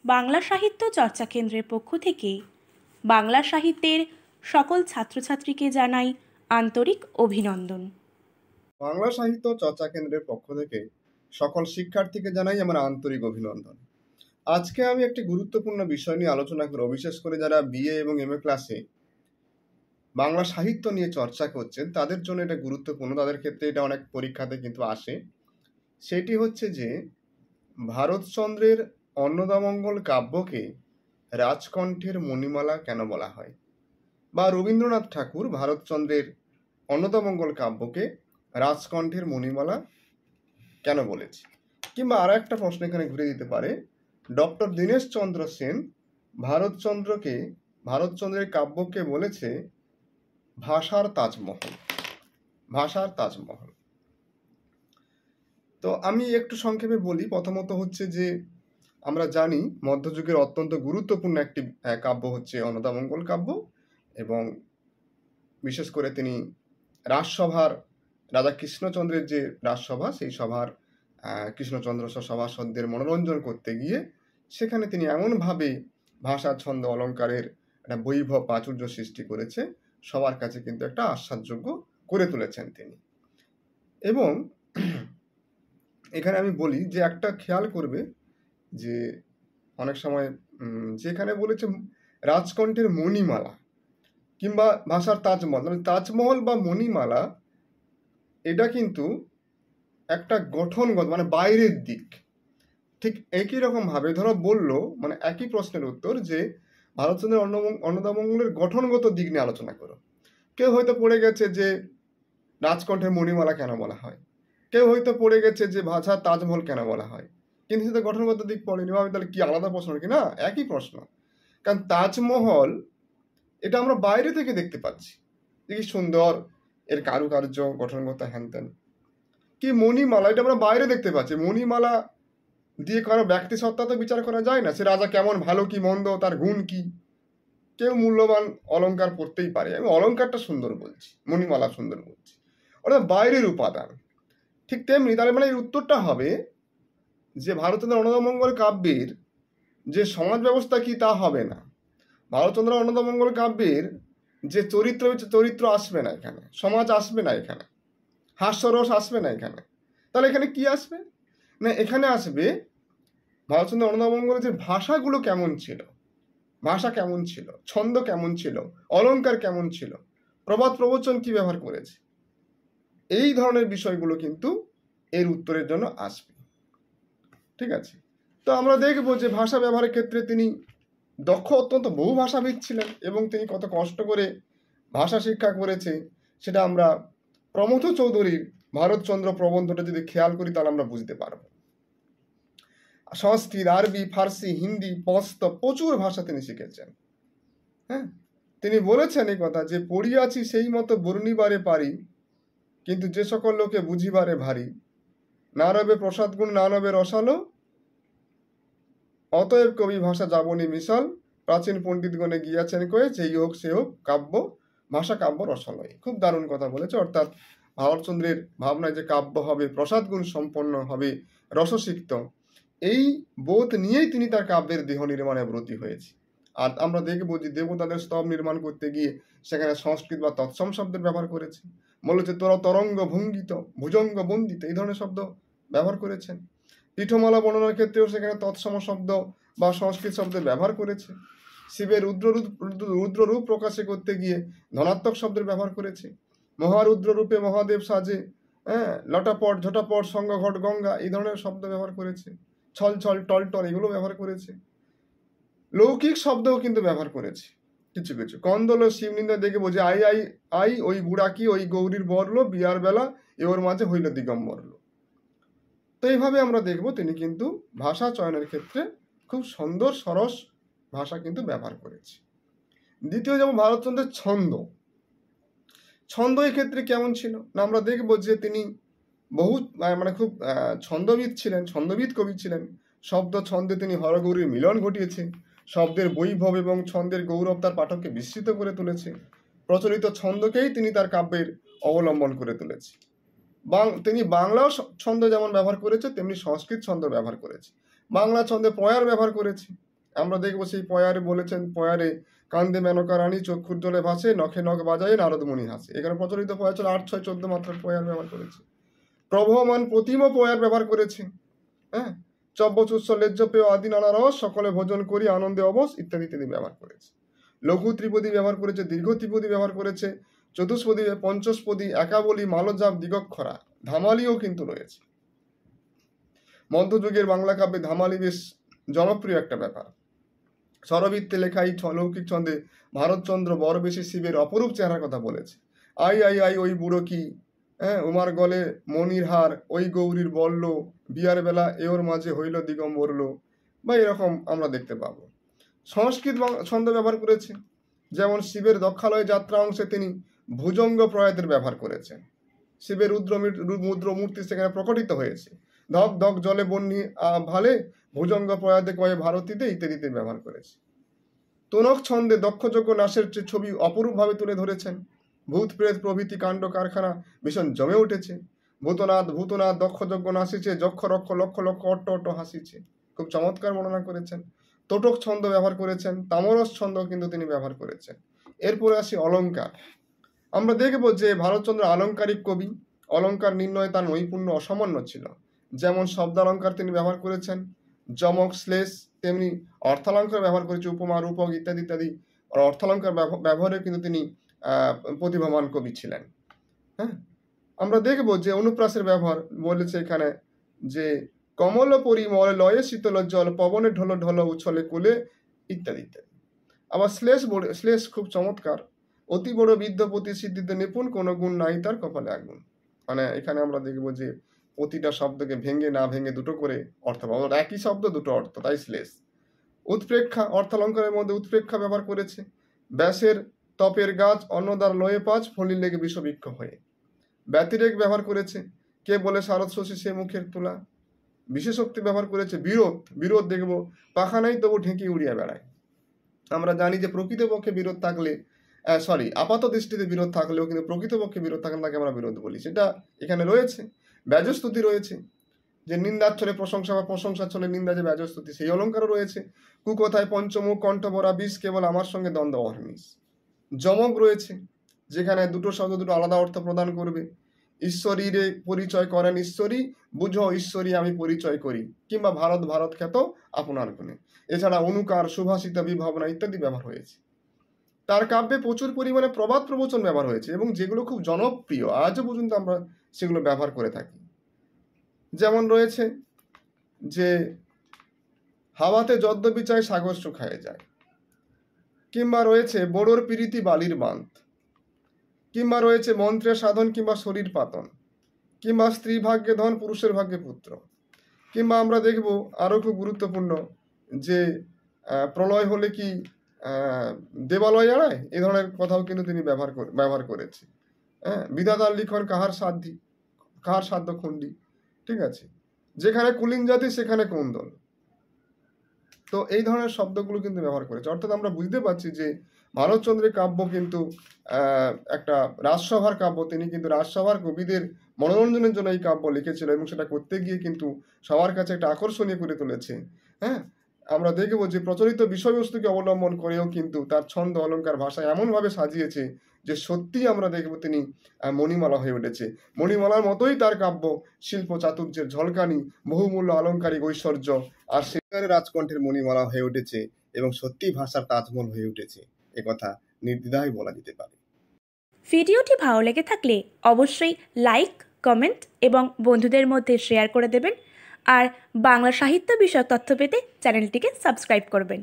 বাংলা সাহিত্য চর্চা কেন্দ্রের পক্ষ থেকে বাংলা সাহিত্যের সকল ছাত্রছাত্রীকে জানাই আন্তরিক অভিনন্দন। বাংলা সাহিত্য চর্চা কেন্দ্রের পক্ষ থেকে সকল শিক্ষার্থীকে জানাই আমার আন্তরিক অভিনন্দন। আজকে আমি একটি গুরুত্বপূর্ণ বিষয় নিয়ে আলোচনা করব, বিশেষ করে যারা বিএ এবং এমএ ক্লাসে বাংলা সাহিত্য নিয়ে চর্চা করছেন তাদের জন্য এটা গুরুত্বপূর্ণ, তাদের ক্ষেত্রে এটা অনেক পরীক্ষাতে কিন্তু আসে। সেটি হচ্ছে যে ভারতচন্দ্রের অন্নদামঙ্গল কাব্যকে রাজকণ্ঠের মণিমালা কেন বলা হয়, বা রবীন্দ্রনাথ ঠাকুর ভারতচন্দ্রের অন্নদামঙ্গল কাব্যকে রাজকণ্ঠের মণিমালা কেন বলেছে। কিংবা আর একটা প্রশ্ন এখানে ঘুরে দিতে পারে, ডক্টর দীনেশ চন্দ্র সেন ভারতচন্দ্রের কাব্যকে বলেছে ভাষার তাজমহল। ভাষার তাজমহল। তো আমি একটু সংক্ষেপে বলি। প্রথমত হচ্ছে যে আমরা জানি মধ্যযুগের অত্যন্ত গুরুত্বপূর্ণ একটি কাব্য হচ্ছে অন্নদামঙ্গল কাব্য, এবং বিশেষ করে তিনি রাজসভার রাজা কৃষ্ণচন্দ্রের যে রাজসভা, সেই সভার কৃষ্ণচন্দ্র সভাসদদের মনোরঞ্জন করতে গিয়ে সেখানে তিনি এমনভাবে ভাষা ছন্দ অলঙ্কারের একটা বৈভব প্রাচুর্য সৃষ্টি করেছে, সবার কাছে কিন্তু একটা আস্বাদযোগ্য করে তুলেছেন তিনি। এবং এখানে আমি বলি যে একটা খেয়াল করবে যে অনেক সময় যেখানে বলেছে রাজকণ্ঠের মণিমালা কিংবা ভাষার তাজমহল, তাজমহল বা মণিমালা এটা কিন্তু একটা গঠনগত মানে বাইরের দিক। ঠিক একই রকম ভাবে ধরো বললো মানে একই প্রশ্নের উত্তর যে ভারতচন্দ্রের অন্নদামঙ্গলের গঠনগত দিক নিয়ে আলোচনা করো। কেউ হয়তো পড়ে গেছে যে রাজকণ্ঠের মণিমালা কেন বলা হয়, কেউ হয়তো পড়ে গেছে যে ভাষার তাজমহল কেন বলা হয়, কিন্তু সেটা গঠনগত দিক পড়েনি। ভাবে তাহলে কি আলাদা প্রশ্ন কি না? একই প্রশ্ন। কারণ তাজমহল এটা আমরা বাইরে থেকে দেখতে পাচ্ছি, কি সুন্দর এর কারুকার্য, গঠনগত হ্যানত্যান। কি মণিমালা এটা আমরা বাইরে দেখতে পাচ্ছি, মণিমালা দিয়ে কারো ব্যক্তি সত্তা তো বিচার করা যায় না, সে রাজা কেমন, ভালো কি মন্দ, তার গুণ কি। কেউ মূল্যবান অলঙ্কার পড়তেই পারে, আমি অলঙ্কারটা সুন্দর বলছি, মণিমালা সুন্দর বলছি, অর্থাৎ বাইরের উপাদান। ঠিক তেমনি তাহলে মানে এর উত্তরটা হবে যে ভারতচন্দ্র অন্নদামঙ্গল কাব্যের যে সমাজ ব্যবস্থা কি তা হবে না। ভারতচন্দ্র অন্নদামঙ্গল কাব্যের যে চরিত্র আসবে না এখানে, সমাজ আসবে না এখানে, হাস্যরস আসবে না এখানে। তাহলে এখানে কি আসবে না, এখানে আসবে ভারতচন্দ্র অন্নদামঙ্গলের যে ভাষাগুলো কেমন ছিল, ভাষা কেমন ছিল, ছন্দ কেমন ছিল, অলঙ্কার কেমন ছিল, প্রবাদ প্রবচন কি ব্যবহার করেছে, এই ধরনের বিষয়গুলো কিন্তু এর উত্তরের জন্য আসবে। ঠিক আছে? তো আমরা দেখবো যে ভাষা ব্যবহারের ক্ষেত্রে তিনি দক্ষ, অত্যন্ত বহু ভাষাবিদ ছিলেন, এবং তিনি কত কষ্ট করে ভাষা শিক্ষা করেছে সেটা আমরা প্রমথ চৌধুরীর ভারতচন্দ্র প্রবন্ধটা যদি খেয়াল করি তাহলে আমরা বুঝতে পারবো। সংস্কৃত, আরবি, ফার্সি, হিন্দি, পস্ত প্রচুর ভাষা তিনি শিখেছেন। হ্যাঁ, তিনি বলেছেন এই কথা যে পড়িয়াছি সেই মতো বর্ণিবারে পারি, কিন্তু যে সকল লোকে বুঝিবারে ভারী, না রবে প্রসাদ গুণ না রবে রসালো, অতএব কবি ভাষা যাবনি মিশল, প্রাচীন পণ্ডিতগণে গিয়াছেন কয়ে, যেই হোক সে হোক কাব্য, ভাষা কাব্য রসালয়। খুব দারুণ কথা বলেছে। অর্থাৎ ভারতচন্দ্রের ভাবনায় যে কাব্য হবে প্রসাদ গুণ সম্পন্ন হবে, রসসিক্ত, এই বোধ নিয়েই তিনি তার কাব্যের দেহ নির্মাণে ব্রতী হয়েছে। আর আমরা দেখবো যে দেবতাদের স্তব নির্মাণ করতে গিয়ে সেখানে সংস্কৃত বা তৎসম শব্দের ব্যবহার করেছে। বলেছে তোরা তরঙ্গ ভঙ্গিত, ভুজঙ্গ বন্দিত, এই ধরনের শব্দ ব্যবহার করেছেন। পীঠমালা বর্ণনার ক্ষেত্রেও সেখানে তৎসম শব্দ বা সংস্কৃত শব্দের ব্যবহার করেছে। শিবের রুদ্ররূপ প্রকাশে করতে গিয়ে ধনাত্মক শব্দের ব্যবহার করেছে। মহারুদ্র রূপে মহাদেব সাজে, লটাপট ঝটাপট সঙ্গ ঘট গঙ্গা, এই ধরনের শব্দ ব্যবহার করেছে। ছল ছল টল টল এগুলো ব্যবহার করেছে। লৌকিক শব্দও কিন্তু ব্যবহার করেছে কিছু কিছু। কন্দল শিবনিন্দা দেখে বোঝে আই আই আই, ওই বুড়া কি ওই গৌরীর বরলো, বিয়ার বেলা এ ওর মাঝে হইল দিগম্বরলো। তো এইভাবে আমরা দেখব তিনি কিন্তু ভাষা চয়নের ক্ষেত্রে খুব সুন্দর সরস ভাষা কিন্তু ব্যবহার করেছে। দ্বিতীয় যেমন ভারতচন্দ্রের ছন্দ, ছন্দ এই ক্ষেত্রে কেমন ছিল না, আমরা দেখব যে তিনি বহু মানে খুব ছন্দবিদ ছিলেন, ছন্দবিদ কবি ছিলেন। শব্দ ছন্দে তিনি হরগৌরীর মিলন ঘটিয়েছে। শব্দের বৈভব এবং ছন্দের গৌরব তার পাঠককে বিস্মিত করে তুলেছে। প্রচলিত ছন্দকেই তিনি তার কাব্যের অবলম্বন করে তুলেছে। তিনি বাংলা ছন্দ যেমন ব্যবহার করেছে তেমনি সংস্কৃত ছন্দ ব্যবহার করেছে। বাংলা ছন্দে পয়ার ব্যবহার করেছে, আমরা দেখবো সেই পয়ারে বলেছেন, পয়ারে কান্দে মেনকা রানী চক্ষুর জলে ভাসে, নখে নখ বাজায় নারদমণি হাসে। এখানে প্রচলিত পয়া ছিল 8, 6, 14 মাত্রার পয়ার ব্যবহার করেছে। প্রবহমান প্রতিম পয়ার ব্যবহার করেছে। হ্যাঁ, চব্যচুৎস লেজ্জ পেয় আদি নানা রস, সকলে ভোজন করি আনন্দে অবস ইত্যাদি ইত্যাদি ব্যবহার করেছে। লঘু ত্রিপদী ব্যবহার করেছে, দীর্ঘ ত্রিপদী ব্যবহার করেছে, চতুষ্পদী, পঞ্চস্পদী, একাবলী, মালজাপ, দিগক্ষরা, ধামালিও কিন্তু রয়েছে। মধ্যযুগের বাংলা কাব্যে ধামালি বেশ জনপ্রিয় একটা ব্যাপার। স্বরবৃত্তে লেখা এই লৌকিক ছন্দে ভারতচন্দ্র বড় বেশি শিবের অপরূপ চেহারার কথা বলেছে। আই আই আই ওই বুড়ো কি, হ্যাঁ, উমার গলে মনির হার, ওই গৌরীর বল্ল, বিয়ার বেলা এওর মাঝে হইল দিগম্বরল, বা এরকম আমরা দেখতে পাবো। সংস্কৃত ছন্দ ব্যবহার করেছে, যেমন শিবের দক্ষালয় যাত্রা অংশে তিনি ভুজঙ্গ প্রয়াতের ব্যবহার করেছেন। শিবের মুদ্র মূর্তি সেখানে প্রকটিত হয়েছে। ধক ধক জলে বন্যি ভালে, ভুজঙ্গ প্রয়াতে কয়ে ভারতীতে ইত্যাদিতে ব্যবহার করেছে। তোনক ছন্দে দক্ষযজ্ঞ নাশের ছবি অপরূপভাবে তুলে ধরেছেন। ভূত প্রেত প্রভৃতি কাণ্ড কারখানা ভীষণ জমে উঠেছে। ভূতনাথ দক্ষযজ্ঞ নাসিছে, যক্ষ রক্ষ লক্ষ লক্ষ অট্ট অট্ট হাসিছে। খুব চমৎকার বর্ণনা করেছেন। তোটক ছন্দ ব্যবহার করেছেন, তামরস ছন্দ কিন্তু তিনি ব্যবহার করেছেন। এরপরে আসি অলঙ্কার। আমরা দেখব যে ভারতচন্দ্র আলংকারিক কবি, অলঙ্কার নির্ণয়ে তার নৈপুণ্য অসামান্য ছিল। যেমন শব্দালঙ্কার তিনি ব্যবহার করেছেন, যমক শ্লেষ, তেমনি অর্থালঙ্কার ব্যবহার করেছে, উপমা রূপক ইত্যাদি ইত্যাদি অর্থালঙ্কার ব্যবহারে কিন্তু তিনি প্রতিভাবান কবি ছিলেন। হ্যাঁ, আমরা দেখব যে অনুপ্রাসের ব্যবহার বলেছে এখানে, যে কমল পরিমল লয়ে শীতল জল, পবনে ঢল ঢল উছলে কুলে ইত্যাদি ইত্যাদি। আবার শ্লেষ খুব চমৎকার। অতি বড় বিদ্যাপতি সিদ্ধিতে নিপুণ, কোনো গুণ নাই তার কপালে আগুন। মানে এখানে আমরা দেখব যে প্রতিটা শব্দকে ভেঙে না ভেঙে দুটো করে অর্থ পাবো, একই শব্দ দুটো অর্থ, তাই শ্লেষ। উৎপ্রেক্ষা, অর্থালঙ্কারের মধ্যে উৎপ্রেক্ষা ব্যবহার করেছে। ব্যাসের তপের গাছ, অন্নদার লয়ে পাঁচ, ফলির লেগে বিষবৃক্ষ হয়ে। ব্যতিরেক ব্যবহার করেছে, কে বলে শারদ শশী সে মুখের তোলা। বিশেষোক্তি ব্যবহার করেছে। বিরোধ দেখব, পাখা নাই তবু ঢেঁকি উড়িয়া বেড়ায়। আমরা জানি যে প্রকৃতপক্ষে বিরোধ থাকলে, আপাত দৃষ্টিতে বিরোধ থাকলেও কিন্তু প্রকৃতপক্ষে বিরোধ থাকলে তাকে আমরা বিরোধ বলি, সেটা এখানে রয়েছে। ব্যাজস্তুতি রয়েছে, যে নিন্দার ছলে প্রশংসা বা প্রশংসার ছলে নিন্দা, যে ব্যাজস্তুতি, সেই অলঙ্কারও রয়েছে। কুকথায় পঞ্চমুখ কণ্ঠ ভরা বিষ, কেবল আমার সঙ্গে দ্বন্দ্ব অহর্নিশ। যমক রয়েছে, যেখানে দুটো শব্দ দুটো আলাদা অর্থ প্রদান করবে। ঈশ্বরীরে পরিচয় করেন ঈশ্বরী, বুঝো ঈশ্বরী আমি পরিচয় করি, কিংবা ভারত ভারত খ্যাত আপনার গুণে। এছাড়া অনুকার, সুভাষিতা, বিভাবনা ইত্যাদি ব্যবহার হয়েছে। তার কাব্যে প্রচুর পরিমাণে প্রবাদ প্রবচন ব্যবহার হয়েছে, এবং যেগুলো খুব জনপ্রিয়, আজও পর্যন্ত আমরা সেগুলো ব্যবহার করে থাকি। যেমন রয়েছে যে হাওয়াতে যদ্যপি চায় সাগর শুকায়ে যায়, কিংবা রয়েছে বড়োর প্রীতি বালির বাঁধ, কিংবা রয়েছে মন্ত্রের সাধন কিংবা শরীর পাতন, কিংবা স্ত্রী ভাগ্যে ধন পুরুষের ভাগ্যে পুত্র, কিংবা আমরা দেখব আরও খুব গুরুত্বপূর্ণ যে প্রলয় হলে কি দেবালয় এড়ায়, এ ধরনের কথাও কিন্তু তিনি ব্যবহার করেছে। হ্যাঁ, বিধাতার লিখন কাহার সাধ্য খুন্ডি, ঠিক আছে, যেখানে কুলীন জাতি সেখানে কোন্দল। তো এই ধরনের শব্দগুলো কিন্তু ব্যবহার করেছে। অর্থাৎ আমরা বুঝতে পারছি যে ভারতচন্দ্রের কাব্য কিন্তু একটা রাজসভার কাব্য। তিনি কিন্তু রাজসভার কবিদের মনোরঞ্জনের জন্য এই কাব্য লিখেছিল, এবং সেটা করতে গিয়ে কিন্তু সবার কাছে একটা আকর্ষণীয় করে তুলেছে। হ্যাঁ, আমরা দেখব যে প্রচলিত বিষয়বস্তুকে অবলম্বন করেও কিন্তু তার ছন্দ অলঙ্কার ভাষা এমনভাবে সাজিয়েছে যে সত্যিই আমরা দেখব তিনি মণিমালা হয়ে উঠেছে। মণিমালার মতোই তার কাব্য শিল্প চাতুর্যের ঝলকানি, বহুমূল্য আলংকারিক ঐশ্বর্য, আর সেখানে রাজকণ্ঠের মণিমালা হয়ে উঠেছে, এবং সত্যিই ভাষার তাজমহল হয়ে উঠেছে, একথা নির্দ্বিধায় বলা যেতে পারে। ভিডিওটি ভালো লেগে থাকলে অবশ্যই লাইক, কমেন্ট এবং বন্ধুদের মধ্যে শেয়ার করে দেবেন। আর বাংলা সাহিত্য বিষয়ক তথ্য পেতে চ্যানেলটিকে সাবস্ক্রাইব করবেন।